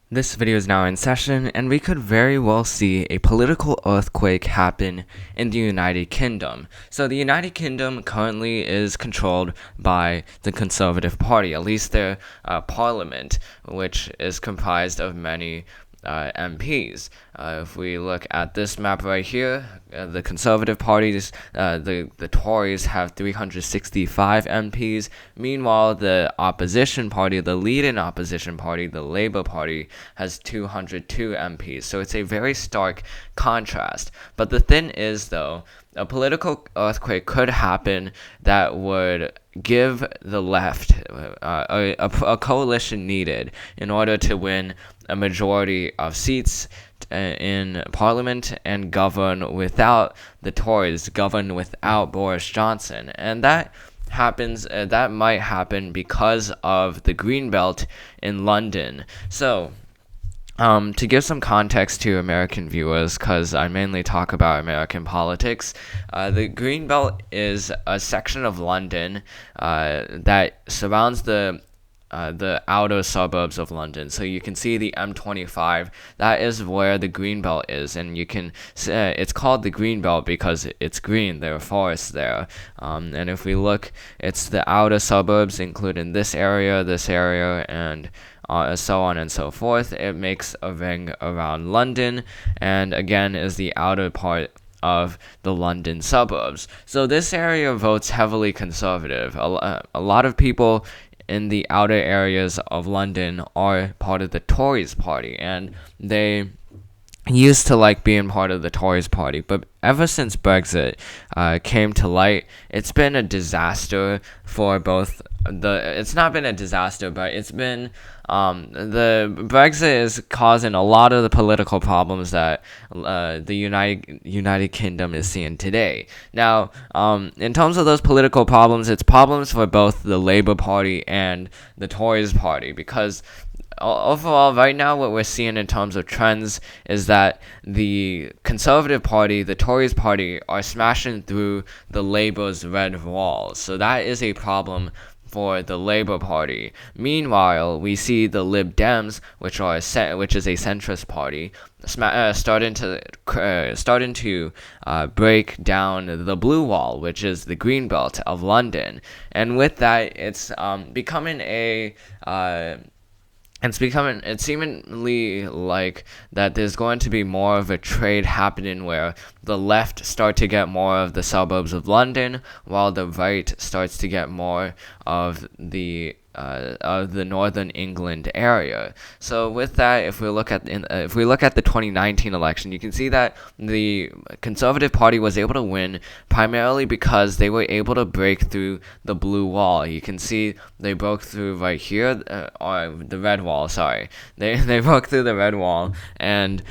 This video is now in session, and we could very well see a political earthquake happen in the United Kingdom. So the United Kingdom currently is controlled by the Conservative Party, at least their parliament, which is comprised of many MPs. If we look at this map right here, the Conservative parties, the Tories have 365 MPs. Meanwhile, the opposition party, the leading opposition party, the Labour Party, has 202 MPs. So it's a very stark contrast. But the thing is, though, a political earthquake could happen that would give the left a coalition needed in order to win a majority of seats in Parliament and govern without the Tories, govern without Boris Johnson. And that might happen because of the Green Belt in London. So, to give some context to American viewers, because I mainly talk about American politics, the Greenbelt is a section of London that surrounds the outer suburbs of London. So you can see the M25. That is where the Greenbelt is, and you can it's called the Greenbelt because it's green. There are forests there. And if we look, it's the outer suburbs, including this area, and so on and so forth. It makes a ring around London, and again is the outer part of the London suburbs. So this area votes heavily conservative. A lot of people in the outer areas of London are part of the Tories party, and they used to like being part of the Tories party, but ever since Brexit came to light, it's been a disaster for both it's not been a disaster, but it's been the Brexit is causing a lot of the political problems that the United Kingdom is seeing today. Now, in terms of those political problems, it's problems for both the Labour Party and the Tories party, because overall, right now, what we're seeing in terms of trends is that the Conservative Party, the Tories party, are smashing through the Labour's red wall. So that is a problem for the Labour Party. Meanwhile, we see the Lib Dems, which is a centrist party, starting to break down the blue wall, which is the green belt of London, and with that, it's seemingly like that there's going to be more of a trade happening where the left start to get more of the suburbs of London, while the right starts to get more of the northern England area. So with that, if we look at the 2019 election, you can see that the Conservative Party was able to win primarily because they were able to break through the blue wall. You can see they broke through right here, or the red wall. Sorry, they broke through the red wall, and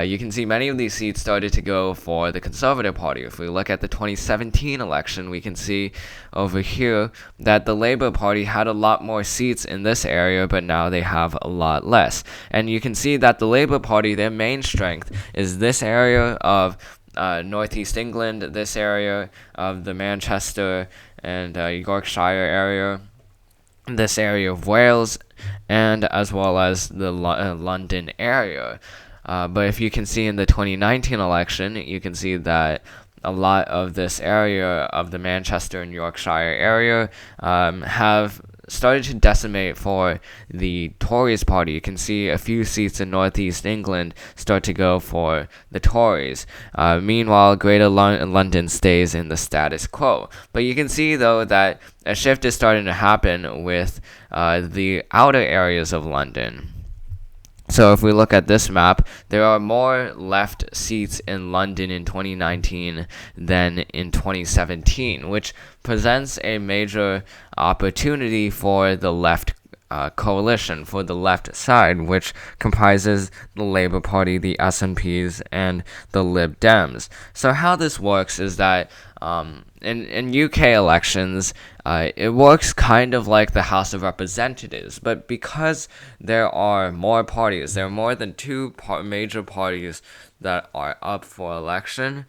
you can see many of these seats started to go for the Conservative Party. If we look at the 2017 election, we can see over here that the Labour Party had a lot more seats in this area, but now they have a lot less. And you can see that the Labour Party, their main strength is this area of northeast England, this area of the Manchester and Yorkshire area, this area of Wales, and as well as the London area. But if you can see in the 2019 election, you can see that a lot of this area of the Manchester and Yorkshire area have started to decimate for the Tories party. You can see a few seats in northeast England start to go for the Tories. Meanwhile, Greater London stays in the status quo. But you can see, though, that a shift is starting to happen with the outer areas of London. So if we look at this map, there are more left seats in London in 2019 than in 2017, which presents a major opportunity for the left coalition, for the left side, which comprises the Labour Party, the SNPs, and the Lib Dems. So how this works is that in UK elections, it works kind of like the House of Representatives, but because there are more parties, there are more than two major parties that are up for election,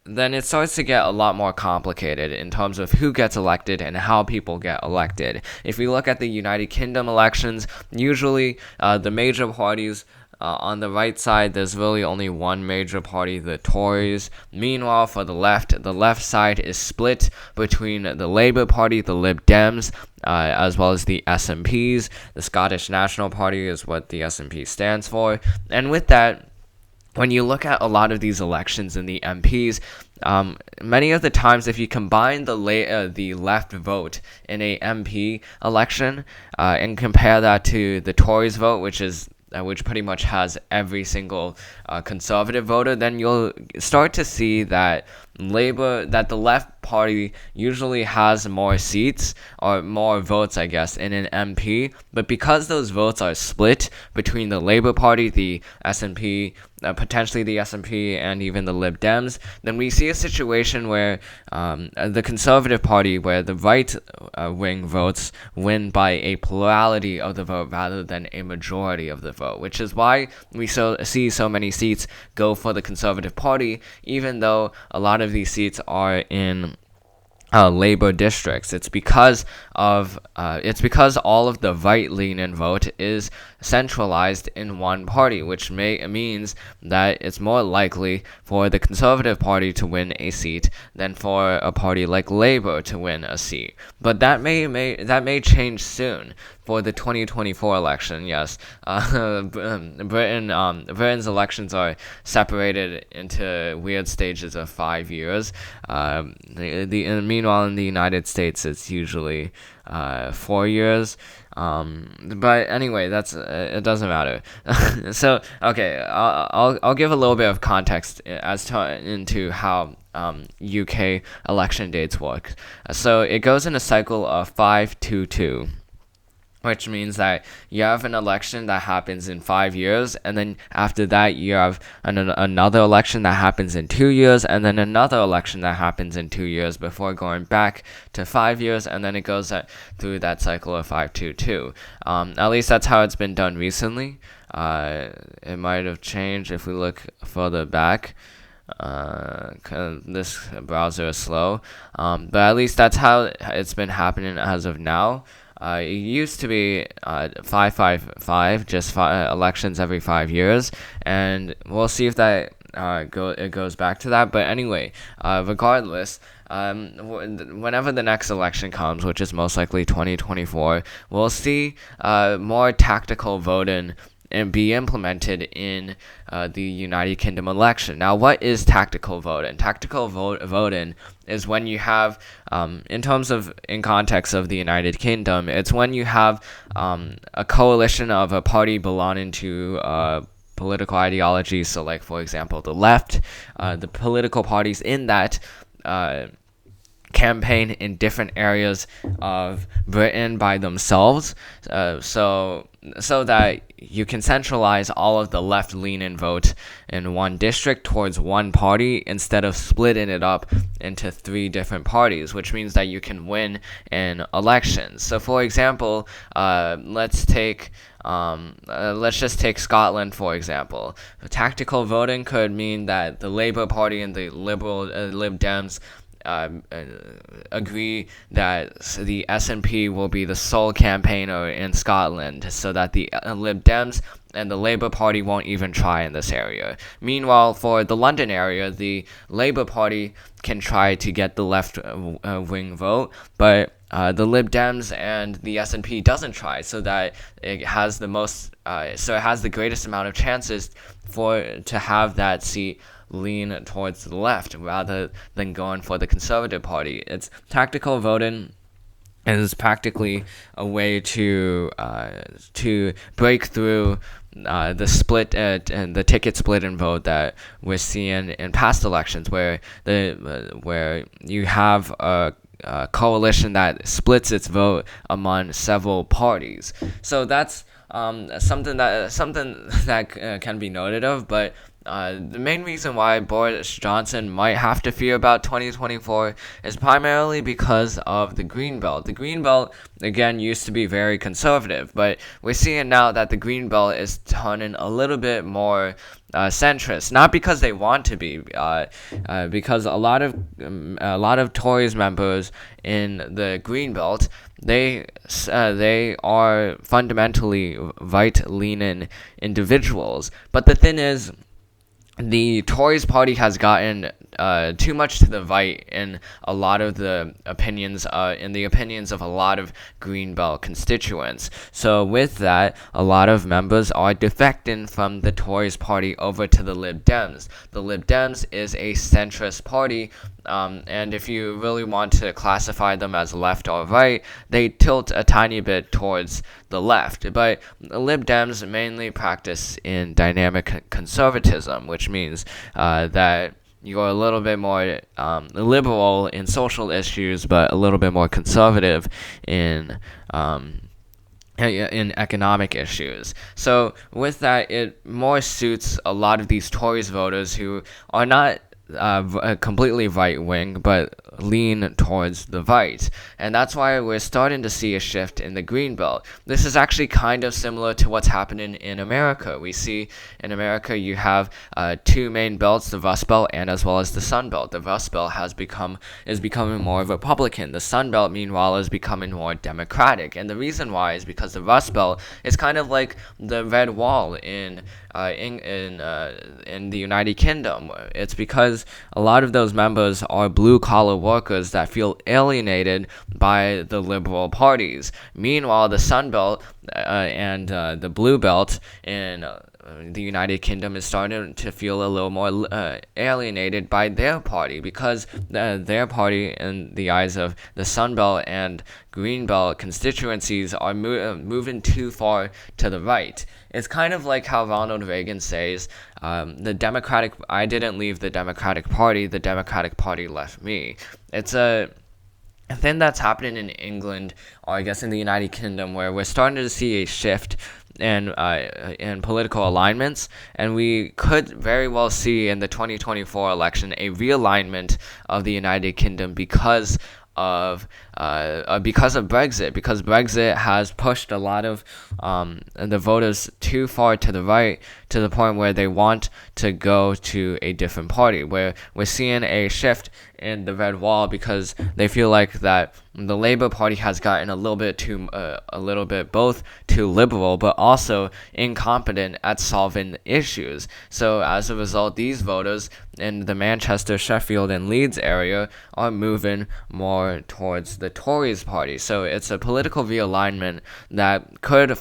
then it starts to get a lot more complicated in terms of who gets elected and how people get elected. If we look at the United Kingdom elections, usually the major parties on the right side, there's really only one major party, the Tories. Meanwhile, for the left side is split between the Labour Party, the Lib Dems, as well as the SNPs. The Scottish National Party is what the SNP stands for. And with that, when you look at a lot of these elections in the MPs, many of the times, if you combine the left vote in a MP election and compare that to the Tories vote, which pretty much has every single conservative voter, then you'll start to see that the left party usually has more seats or more votes, I guess, in an MP. But because those votes are split between the Labour Party, the SNP, potentially the SNP, and even the Lib Dems, then we see a situation where the Conservative Party, where the right wing votes win by a plurality of the vote rather than a majority of the vote, which is why we see so many seats go for the Conservative Party, even though a lot of these seats are in labor districts. It's because all of the right-leaning vote is centralized in one party, which means that it's more likely for the Conservative Party to win a seat than for a party like Labour to win a seat. But that may change soon for the 2024 election. Yes, Britain's elections are separated into weird stages of 5 years. Meanwhile, in the United States, it's usually 4 years. But anyway, it doesn't matter. So okay, I'll give a little bit of context into how UK election dates work. So it goes in a cycle of 5-2-2. Which means that you have an election that happens in 5 years, and then after that you have another election that happens in 2 years, and then another election that happens in 2 years before going back to 5 years, and then it goes through that cycle of 5-2-2. At least that's how it's been done recently. It might have changed if we look further back. This browser is slow, but at least that's how it's been happening as of now. It used to be 5-5-5, just elections every 5 years, and we'll see if that it goes back to that. But anyway, regardless, whenever the next election comes, which is most likely 2024, we'll see more tactical voting and be implemented in the United Kingdom election. Now, what is tactical voting? Tactical voting is when you have, in context of the United Kingdom, it's when you have a coalition of a party belonging to political ideology. So, like, for example, the left, the political parties in that campaign in different areas of Britain by themselves, so that you can centralize all of the left-leaning vote in one district towards one party instead of splitting it up into 3 different parties, which means that you can win in elections. So, for example, let's just take Scotland, for example. Tactical voting could mean that the Labour Party and the Lib Dems agree that the SNP will be the sole campaigner in Scotland, so that the Lib Dems and the Labour Party won't even try in this area. Meanwhile, for the London area, the Labour Party can try to get the left-wing vote, but the Lib Dems and the SNP doesn't try, so that it has the greatest amount of chances to have that seat lean towards the left rather than going for the Conservative Party. It's tactical voting is practically a way to break through the split and the ticket split and vote that we're seeing in past elections, where you have a coalition that splits its vote among several parties. So that's something that can be noted of, but The main reason why Boris Johnson might have to fear about 2024 is primarily because of the Green Belt. The Green Belt, again, used to be very conservative, but we're seeing now that the Green Belt is turning a little bit more centrist. Not because they want to be, because a lot of Tories members in the Green Belt, they are fundamentally right-leaning individuals. But the thing is, the Tories party has gotten too much to the right in a lot of the opinions, in the opinions of a lot of Greenbelt constituents. So with that, a lot of members are defecting from the Tories party over to the Lib Dems. The Lib Dems is a centrist party, and if you really want to classify them as left or right, they tilt a tiny bit towards the left. But the Lib Dems mainly practice in dynamic conservatism, which means that you're a little bit more liberal in social issues, but a little bit more conservative in economic issues. So with that, it more suits a lot of these Tories voters who are not completely right wing, but lean towards the right. And that's why we're starting to see a shift in the Green Belt. This is actually kind of similar to what's happening in America. We see in America you have two main belts, the Rust Belt and as well as the Sun Belt. The Rust Belt is becoming more Republican. The Sun Belt, meanwhile, is becoming more Democratic. And the reason why is because the Rust Belt is kind of like the Red Wall in the United Kingdom. It's because a lot of those members are blue-collar workers that feel alienated by the liberal parties. Meanwhile, the Sun Belt and the Blue Belt in the United Kingdom is starting to feel a little more alienated by their party, because their party, in the eyes of the Sun Belt and Green Belt constituencies, are moving too far to the right. It's kind of like how Ronald Reagan says, I didn't leave the Democratic Party, the Democratic Party left me. It's a thing that's happening in England, or I guess in the United Kingdom, where we're starting to see a shift in political alignments, and we could very well see in the 2024 election a realignment of the United Kingdom because of Brexit, because Brexit has pushed a lot of the voters too far to the right, to the point where they want to go to a different party, where we're seeing a shift in the Red Wall because they feel like that the Labour Party has gotten a little bit both too liberal, but also incompetent at solving issues. So as a result, these voters in the Manchester, Sheffield, and Leeds area are moving more towards the Tories party. So it's a political realignment that could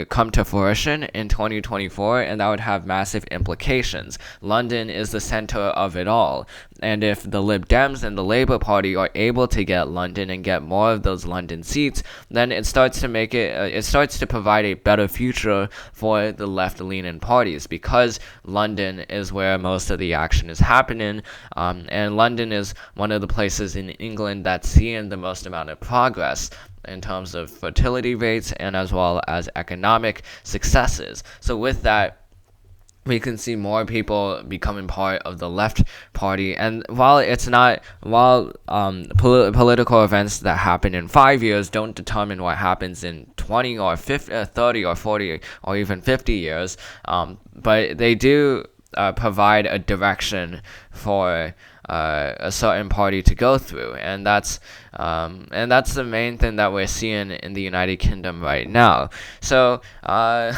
come to fruition in 2024, and that would have massive implications. London is the center of it all, and if the Lib Dems and the Labour Party are able to get London and get more of those London seats, then it starts to provide a better future for the left-leaning parties, because London is where most of the action is happening, and London is one of the places in England that's seeing the most amount of progress in terms of fertility rates and as well as economic successes. So with that, we can see more people becoming part of the left party. And while political events that happen in 5 years don't determine what happens in 20 or 50, 30 or 40 or even 50 years, but they do provide a direction for a certain party to go through, and that's the main thing that we're seeing in the United Kingdom right now. So but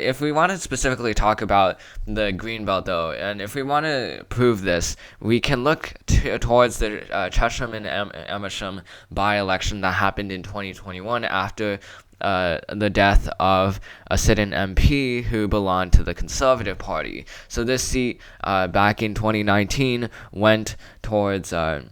if we want to specifically talk about the Green Belt, though, and if we want to prove this, we can look towards the Chesham and Amersham by-election that happened in 2021 after the death of a sit-in MP who belonged to the Conservative Party. So this seat back in 2019 went towards the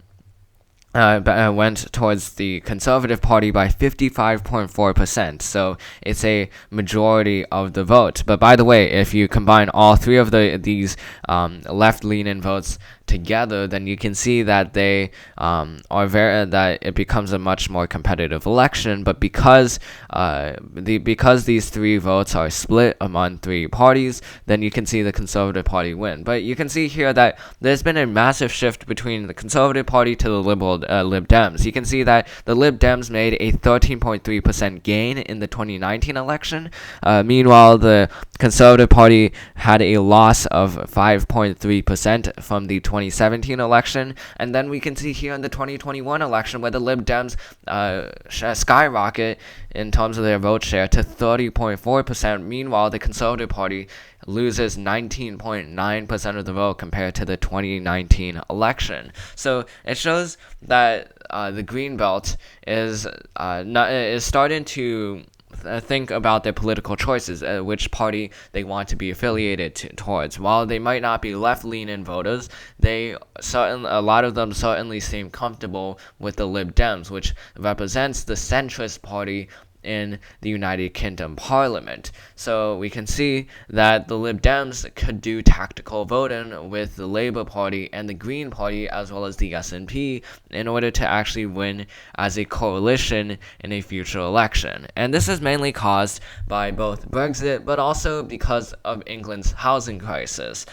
Conservative Party by 55.4%. So it's a majority of the vote. But by the way, if you combine all three of these left-leaning votes together, then you can see that they that it becomes a much more competitive election. But because these three votes are split among three parties, then you can see the Conservative Party win. But you can see here that there's been a massive shift between the Conservative Party to the Liberal Lib Dems. You can see that the Lib Dems made a 13.3% gain in the 2019 election. Meanwhile, the Conservative Party had a loss of 5.3% from the 2017 election. And then we can see here in the 2021 election where the Lib Dems skyrocket in terms of their vote share to 30.4%. Meanwhile, the Conservative Party loses 19.9% of the vote compared to the 2019 election. So it shows that the Green Belt is starting to think about their political choices, which party they want to be affiliated towards. While they might not be left-leaning voters, a lot of them certainly seem comfortable with the Lib Dems, which represents the centrist party in the United Kingdom Parliament. So we can see that the Lib Dems could do tactical voting with the Labour Party and the Green Party as well as the SNP in order to actually win as a coalition in a future election. And this is mainly caused by both Brexit but also because of England's housing crisis.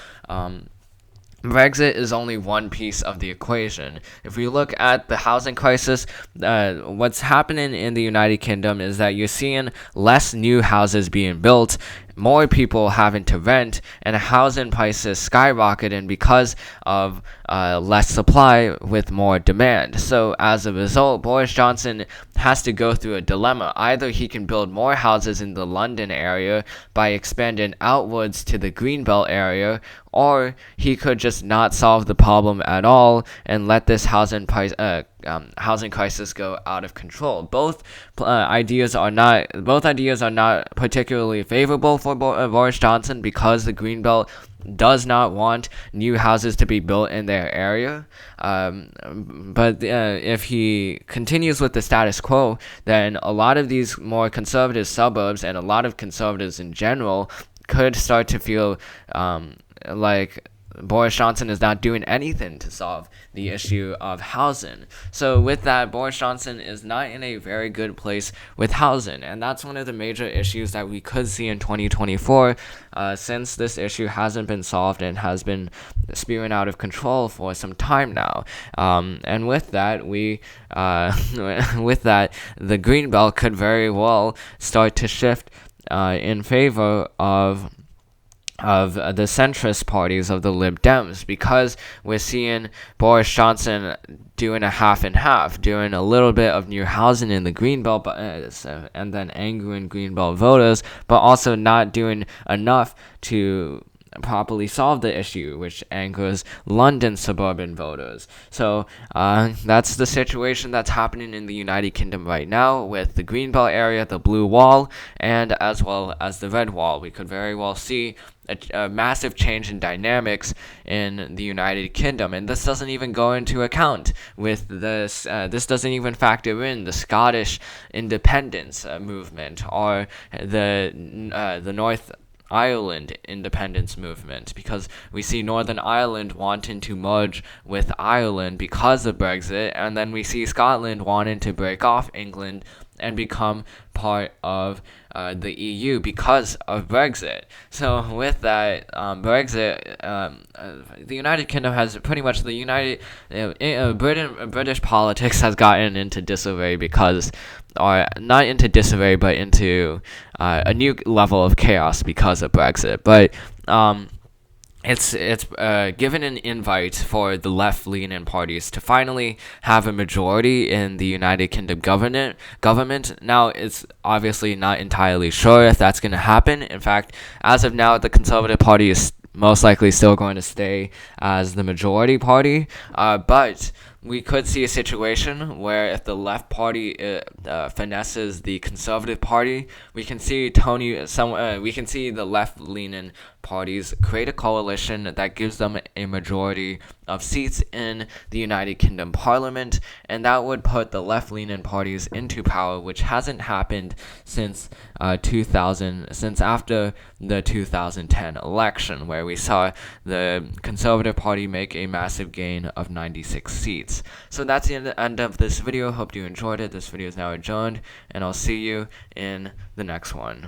Brexit is only one piece of the equation. If we look at the housing crisis, what's happening in the United Kingdom is that you're seeing less new houses being built, more people having to rent, and housing prices skyrocketing because of less supply with more demand. So as a result, Boris Johnson has to go through a dilemma. Either he can build more houses in the London area by expanding outwards to the Greenbelt area, or he could just not solve the problem at all and let this housing crisis go out of control. Both ideas are not particularly favorable for Boris Johnson because the Greenbelt does not want new houses to be built in their area. But if he continues with the status quo, then a lot of these more conservative suburbs and a lot of conservatives in general could start to feel like Boris Johnson is not doing anything to solve the issue of housing. So with that, Boris Johnson is not in a very good place with housing, and that's one of the major issues that we could see in 2024 since this issue hasn't been solved and has been spewing out of control for some time now. And with that, the Green Belt could very well start to shift in favor of the centrist parties of the Lib Dems, because we're seeing Boris Johnson doing a half and half, doing a little bit of new housing in the Greenbelt, and then angering Greenbelt voters, but also not doing enough to properly solve the issue, which angers London suburban voters. So that's the situation that's happening in the United Kingdom right now with the Greenbelt area, the Blue Wall, and as well as the Red Wall. We could very well see a massive change in dynamics in the United Kingdom, and this doesn't even go into account with this. This doesn't even factor in the Scottish independence movement or the North Ireland independence movement, because we see Northern Ireland wanting to merge with Ireland because of Brexit, and then we see Scotland wanting to break off England and become part of the EU because of Brexit. So with that, the United Kingdom has pretty much British politics has gotten into disarray or not into disarray, but into a new level of chaos because of Brexit. But it's given an invite for the left-leaning parties to finally have a majority in the United Kingdom government. Now, it's obviously not entirely sure if that's going to happen. In fact, as of now, the Conservative Party is most likely still going to stay as the majority party. But we could see a situation where if the left party finesses the conservative party, we can see we can see the left-leaning parties create a coalition that gives them a majority of seats in the United Kingdom Parliament, and that would put the left-leaning parties into power, which hasn't happened since since after the 2010 election, where we saw the Conservative Party make a massive gain of 96 seats. So that's the end of this video. Hope you enjoyed it. This video is now adjourned, and I'll see you in the next one.